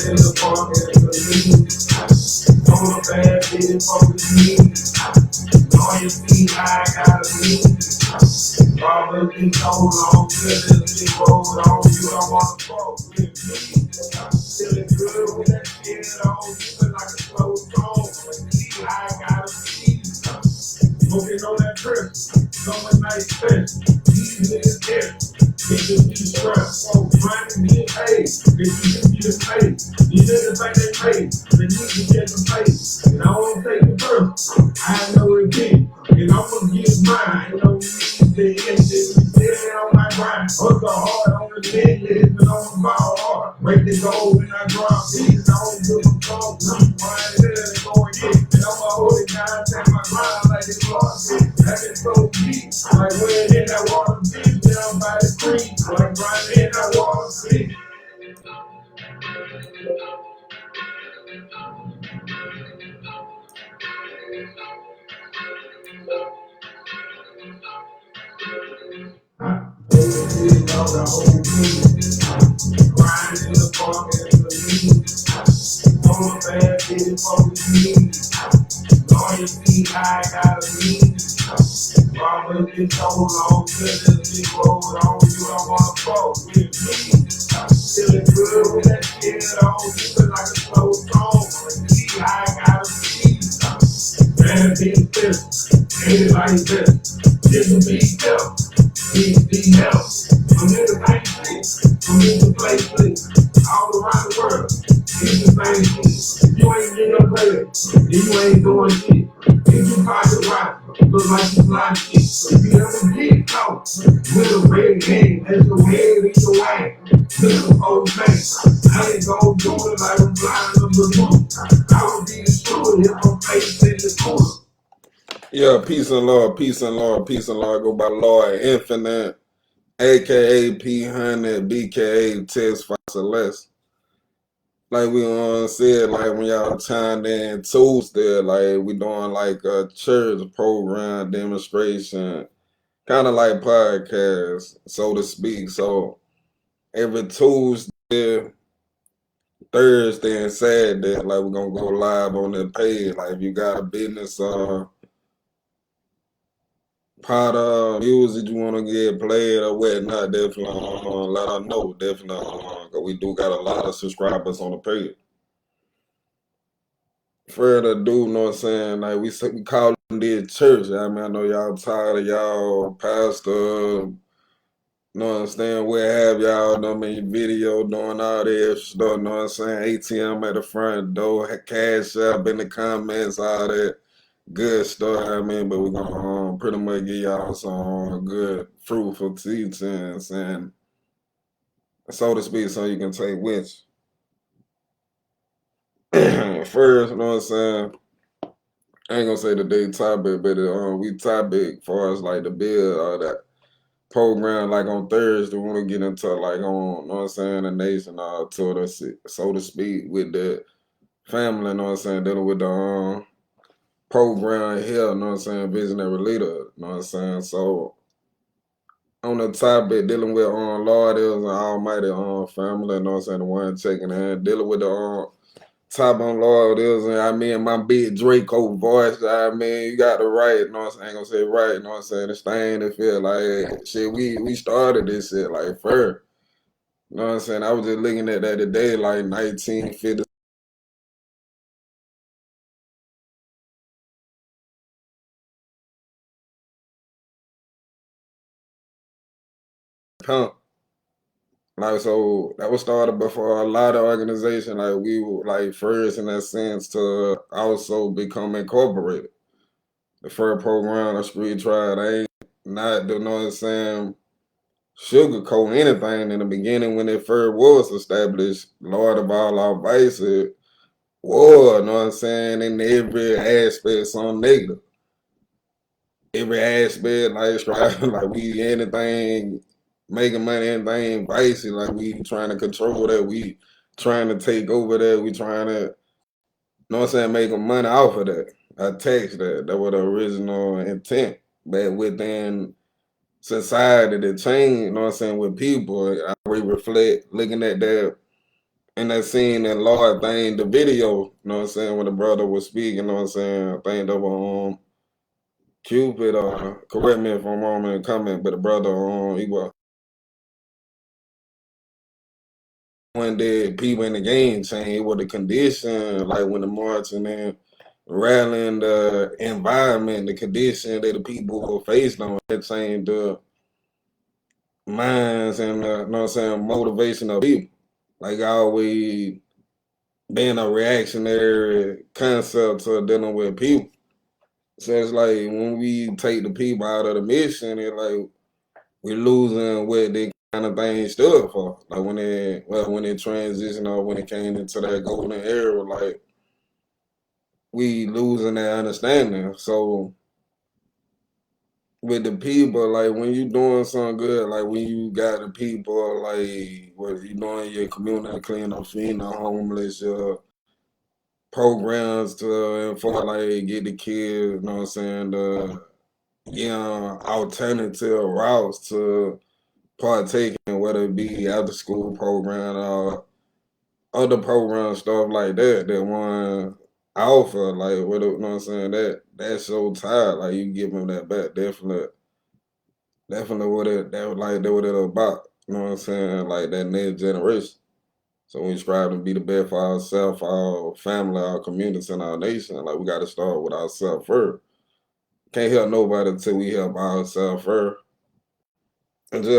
in the park and the lead. On a bad bitch, focus me. On your feet, I gotta leave. Father, been so long, till this road on, you don't wanna fuck with me. Feeling good with that shit on, feeling like a slow song. I gotta see. Smoking on that trip, going nice fish. These niggas there, niggas be stressed. So trying to get paid, they can get paid. These niggas think they paid, they need to get the paid. And I won't take the first, I know it again. And I'm gonna get mine, you know, the engine, sitting on my grind. Hustle hard on the bed, living on the ball hard. Break the gold and I drop these, I don't give a fuck. I'm trying to go and get. And I'm a holy guy, take my grind like it's lost. That is so deep, like when in that water deep, down by the creek, like grinding in that water deep. The whole team, grinding in the park and the lead. On a bad bitch, focus me. On your feet, I gotta leave. Father, been so long, till this big road on, you don't wanna fuck with me. Feeling good with that shit on, feeling like a slow song. I gotta see. Man, big this, hit it like this. This will be help, be help. I'm in the same shit, I'm in the place, all around the world. It's the same shit. You ain't getting no credit, you ain't doing shit. If you pocket right, look like you blind shit. If you ever get caught with a red game, that's the head in your way. Look at old face. I ain't gon' do it like I'm blind on the moon. I would be destroyed if I'm facing the corner. Yeah, peace and Lord, peace and Lord, peace and Lord. Go by Lord Infinite, aka P100, BKA Test for Celeste. Like we said, like when y'all chimed in Tuesday, like we doing like a church program demonstration, kind of like podcast, so to speak. So every Tuesday, Thursday, and Saturday, like we're gonna go live on the page. Like if you got a business, part of music you want to get played or whatnot, definitely let us know. Definitely, cause we do got a lot of subscribers on the page. Further ado, know what I'm saying? Like we call them the church. I mean, I know y'all tired of y'all pastor. Know what I'm saying? Where have y'all done made video doing all that stuff? Know what I'm saying? ATM at the front door, cash up in the comments, all that good stuff. I mean, but we're gonna pretty much give y'all some good, fruitful teachings and so to speak, so you can take with you. First, you know what I'm saying? I ain't gonna say the day topic, but we topic for us like the bill or that program like on Thursday. We want to get into like on, you know what I'm saying, the nation so to speak, with the family, you know what I'm saying, dealing with the program here, you know what I'm saying, visionary leader, you know what I'm saying. So on the topic dealing with Lord is an almighty family, you know what I'm saying, the one checking in, dealing with the top on Lord is, and I mean my big Draco voice, I mean you got the right, you know what I'm saying, I ain't gonna say right, you know what I'm saying, this thing that feel like shit, we started this shit like first. You know what I'm saying? I was just looking at that today, like 1950. Pump. Like, so that was started before a lot of organizations. Like, we were like first in that sense to also become incorporated. The first program, the street trial, they ain't not, you know what I'm saying, sugarcoat anything in the beginning when it first was established. Lord of all our vices war, you know what I'm saying, in every aspect, some negative. Every aspect, like striving, like we anything, making money, anything vice, like we trying to control that, we trying to take over that, we trying to, you know what I'm saying, making money off of that. I text that. That was the original intent. But within society that changed, you know what I'm saying, with people, I reflect looking at that and that scene that Lord thing, the video, you know what I'm saying, when the brother was speaking, you know what I'm saying, I think that was Cupid, correct me if I'm wrong in the comment, but the brother, he was when the people in the game change, it was the condition, like when the marching and rallying, the environment, the condition that the people were faced on, that changed the minds and, you know what I'm saying, motivation of people. Like always being a reactionary concept to dealing with people. So it's like when we take the people out of the mission, it's like we're losing what they kind of thing stood for. Like when it transitioned or when it came into that golden era, like we losing that understanding. So with the people, like when you doing something good, like when you got the people, like what you doing your community, clean up, feeding the homeless, programs to for like get the kids, you know what I'm saying, the alternative routes to partake in, whether it be after school program or other program stuff like that that one offer, like what you know what I'm saying, that's so tired, like you give them that back, definitely what it about, you know what I'm saying, like that next generation. So we strive to be the best for ourselves, our family, our communities, and our nation. Like we got to start with ourselves first. Can't help nobody until we help ourselves first. And just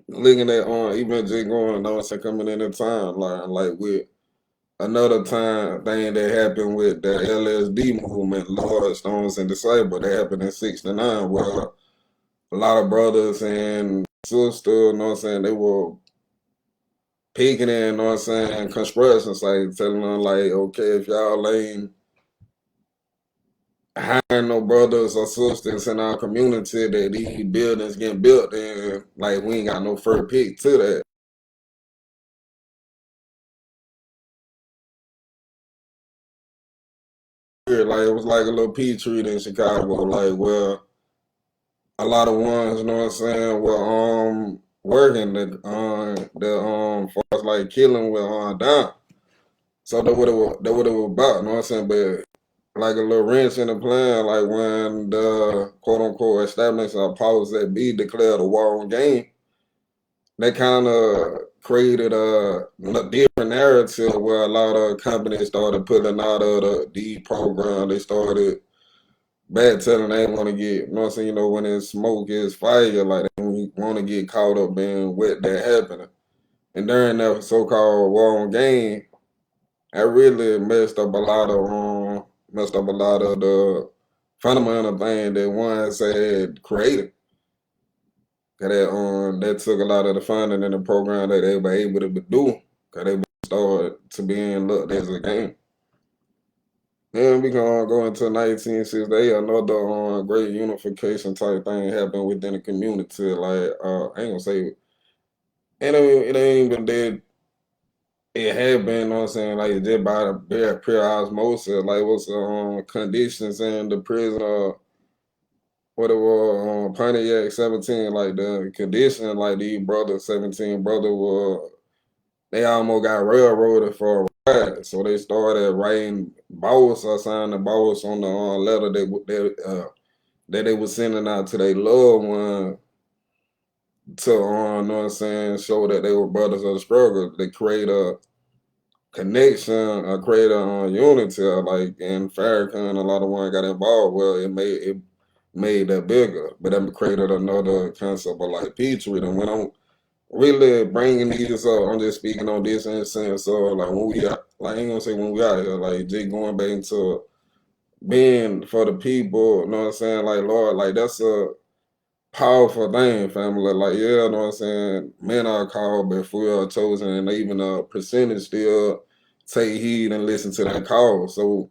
looking at even just going, you know what I'm saying, coming in the timeline, like with another time thing that happened with the LSD movement, Lord Stones and Disciples, that happened in '69, where a lot of brothers and sisters, you know what I'm saying, they were peeking in, you know what I'm saying, construction sites, telling them like, okay, if y'all ain't hiring no brothers or sisters in our community that these buildings getting built, then like we ain't got no first pick to that. Like it was like a little pea treat in Chicago, like where a lot of ones, you know what I'm saying, were working the for us like killing with down. So that what it was about, you know what I'm saying? But like a little wrench in the plan, like when the quote unquote establishment of powers that be declared a war on game, that kind of created a different narrative where a lot of companies started putting out of the program. They started bad telling they want to get, you know what I'm saying, when it's smoke is fire, like they want to get caught up in what that happening. And during that so-called war on game, I really messed up a lot of the fundamental thing that once had created. That took a lot of the funding in the program that they were able to do, cause they started to being looked as a game. Then we gonna go into 1968. Another great unification type thing happened within the community. Like I ain't gonna say it ain't even that it had been. You know what I'm saying, like just by the bare pure osmosis. Like what's conditions in the prison. What it was Pontiac 17. Like the condition. Like these brothers 17 brother were. They almost got railroaded for a ride, so they started writing boss or signing the boss on the letter that they were sending out to their loved one to, you know what I'm saying, show that they were brothers of the struggle. They create a connection, create a unity. Like in Farrakhan, a lot of one got involved. Well, it made that bigger, but that created another concept of like Petrie. And went on really bringing these up. I'm just speaking on this instance. So like when we out, like I ain't gonna say when we out here, like just going back into being for the people, you know what I'm saying? Like Lord, like that's a powerful thing, family. Like, yeah, you know what I'm saying? Men are called, but if we are chosen, and even a percentage still take heed and listen to that call. So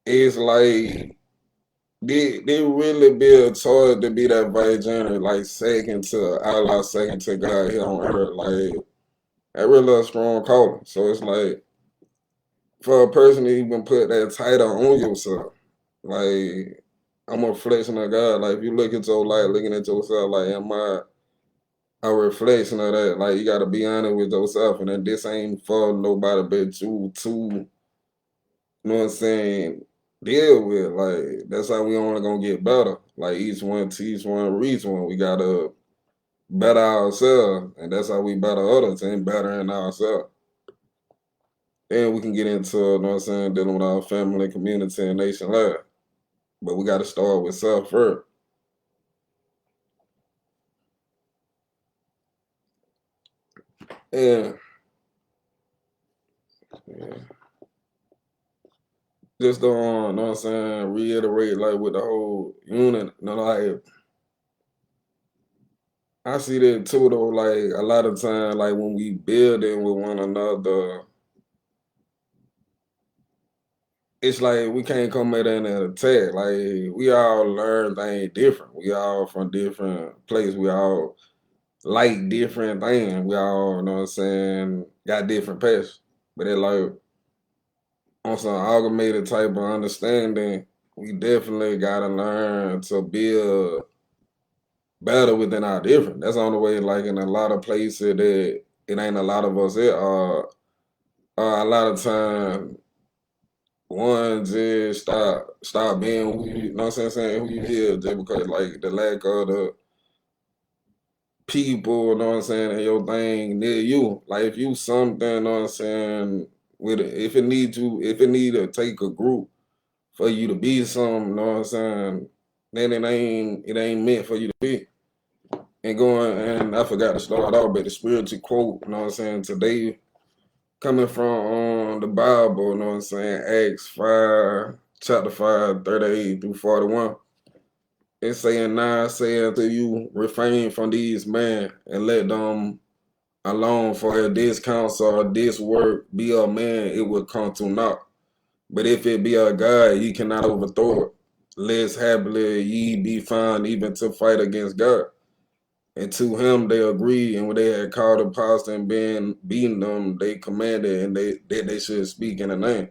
it's like they really be a choice to be that virgin, like second to Allah, second to God here on earth. Like that really a strong call. So it's like for a person to even put that title on yourself, like I'm a reflection of God. Like if you look at your life, looking at yourself, like am I a reflection of that? Like you gotta be honest with yourself, and then this ain't for nobody but you to, you know what I'm saying, deal with. Like that's how we only gonna get better. Like each one teach one, reach one. We gotta better ourselves, and that's how we better others and bettering ourselves. Then we can get into, you know what I'm saying, dealing with our family, community, and nation life. But we got to start with self first. And yeah, just to, you know what I'm saying, reiterate, like, with the whole unit, you know, like, I see that too, though, like, a lot of time, like, when we building with one another, it's like we can't come at it and attack. Like, we all learn things different. We all from different places. We all like different things. We all, you know what I'm saying, got different passions. But it like on some amalgamated type of understanding, we definitely gotta learn to build better within our different. That's the only way, like in a lot of places that it ain't a lot of us there a lot of time one just stop being who you know what I'm saying, who you is just because like the lack of the people, you know what I'm saying, and your thing near you. Like if you something, you know what I'm saying, with it, if it need to take a group for you to be something, you know what I'm saying, then it ain't meant for you to be. And going and I forgot to start off, but the spiritual quote, you know what I'm saying, today coming from the Bible, you know what I'm saying, Acts 5, chapter 5, 38 through 41. It's saying, now I say unto you, refrain from these men and let them alone, for if this counsel or this work be of man, it will come to naught. But if it be of God, ye cannot overthrow it. Lest happily ye be found even to fight against God. And to him they agreed, and when they had called the apostle and been beaten them, they commanded and they should speak in the name.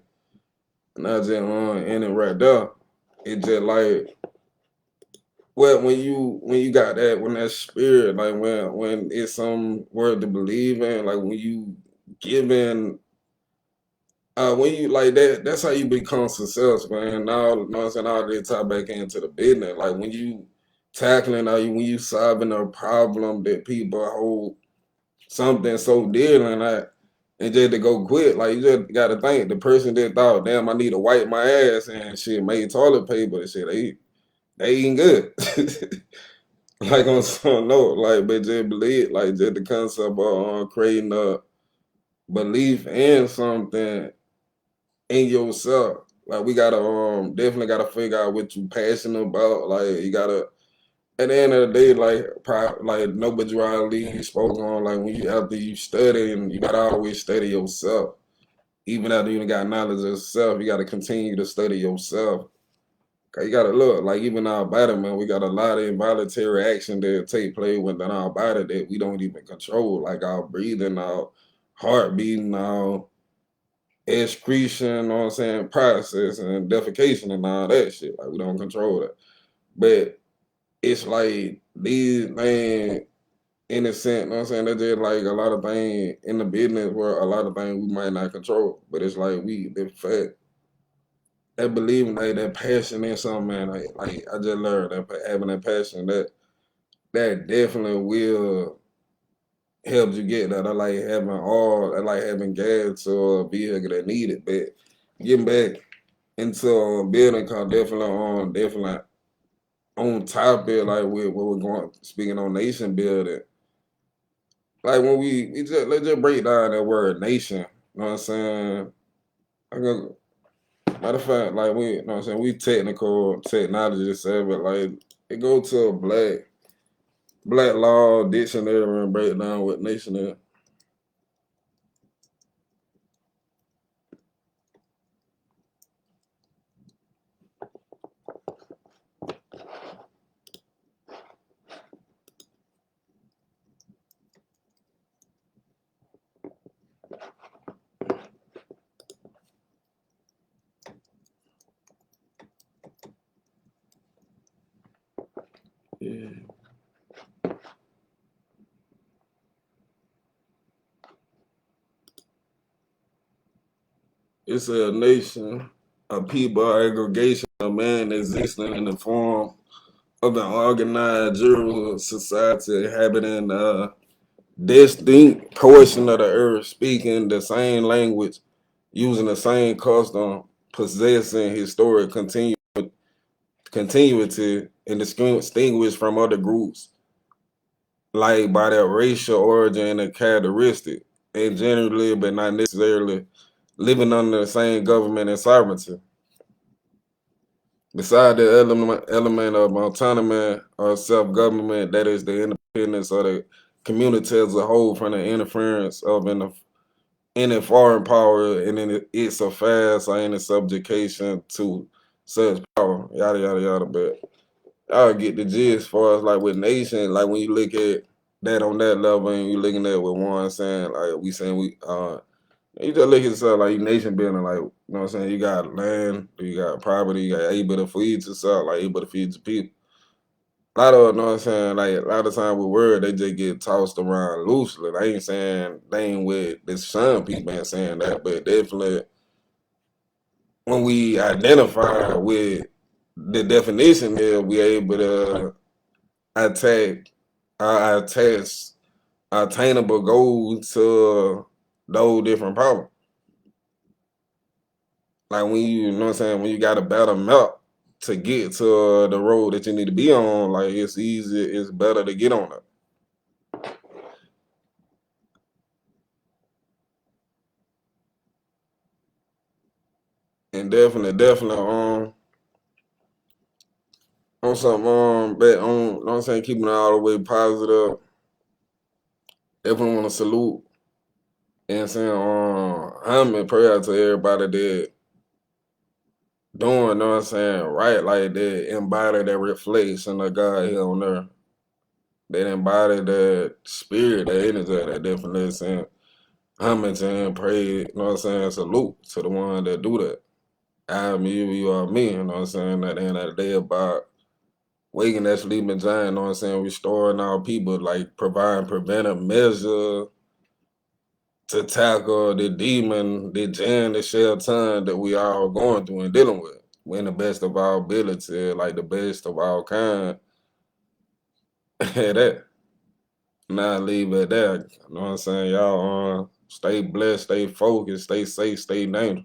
And I just in it right there. It just like, well, when you got that, when that spirit, like when it's some word to believe in, like when you giving when you like that, that's how you become successful. And now, you know what I'm saying, all they tie back into the business. Like when you tackling or when you solving a problem that people hold something so dear and that, and just to go quit, like you just gotta think the person that thought, damn, I need to wipe my ass and shit made toilet paper and shit, they eating good. Like on some note, like but just believe, like just the concept of creating a belief in something in yourself. Like we gotta definitely gotta figure out what you passionate about. Like you gotta at the end of the day, like nobody really spoke on, like when you after you study, and you gotta always study yourself. Even after you got knowledge of yourself, you gotta continue to study yourself. 'Cause you gotta look, like even our body, man, we got a lot of involuntary action that take place within our body that we don't even control, like our breathing, our heart beating, our excretion, you know what I'm saying, process and defecation and all that shit. Like we don't control that. But it's like these things in a sense, you know what I'm saying, they're just like a lot of things in the business where a lot of things we might not control. But it's like the fact that believing like that passion in something, man, like I just learned that having that passion that definitely will help you get that. I like having all I like having gas to a vehicle that need it. But getting back into building car definitely on topic like with what we're going speaking on nation building. Like when we just let's just break down that word nation. You know what I'm saying? I go matter of fact, like we you know what I'm saying, we technical technology savvy, like it go to a black law dictionary and break down what nation is. It's a nation, a people, aggregation of man existing in the form of an organized general society inhabiting a distinct portion of the earth, speaking the same language, using the same custom, possessing historic continuity, and distinguished from other groups, like by their racial origin and characteristic, and generally, but not necessarily, living under the same government and sovereignty. Beside the element of autonomy or self-government, that is the independence of the community as a whole from the interference of any foreign power and in its affairs or any subjugation to such power, yada yada yada. But I'll get the gist as far as like with nation, like when you look at that on that level and you looking at what one saying, like we saying you just look at yourself like you nation building, like you know what I'm saying, you got land, you got property, you got able to feed yourself, like able to feed your people. A lot of, you know what I'm saying, like a lot of time with word, they just get tossed around loosely. I ain't saying they ain't with this some people ain't saying that, but definitely when we identify with the definition there, we able to attack attach attainable goals to those different problems. Like when you know what I'm saying, when you got a better map to get to the road that you need to be on, like it's easy, it's better to get on it. And definitely, on something, but on, you know what I'm saying, keeping it all the way positive. Definitely want to salute and saying, I'm prayer to everybody that doing, you know what I'm saying, right, like that embody that reflection of God here on earth. That embody that spirit, that energy, that definition. Homage and pray, you know what I'm saying, salute to the one that do that. I'm you are me, you know what I'm saying? At the end of the day about waking that sleeping giant, you know what I'm saying, restoring our people, like providing preventive measure to tackle the demon, the jam, the shell ton that we all going through and dealing with. We're in the best of our ability, like the best of our kind. that. Now leave it there. You know what I'm saying? Y'all stay blessed, stay focused, stay safe, stay dangerous.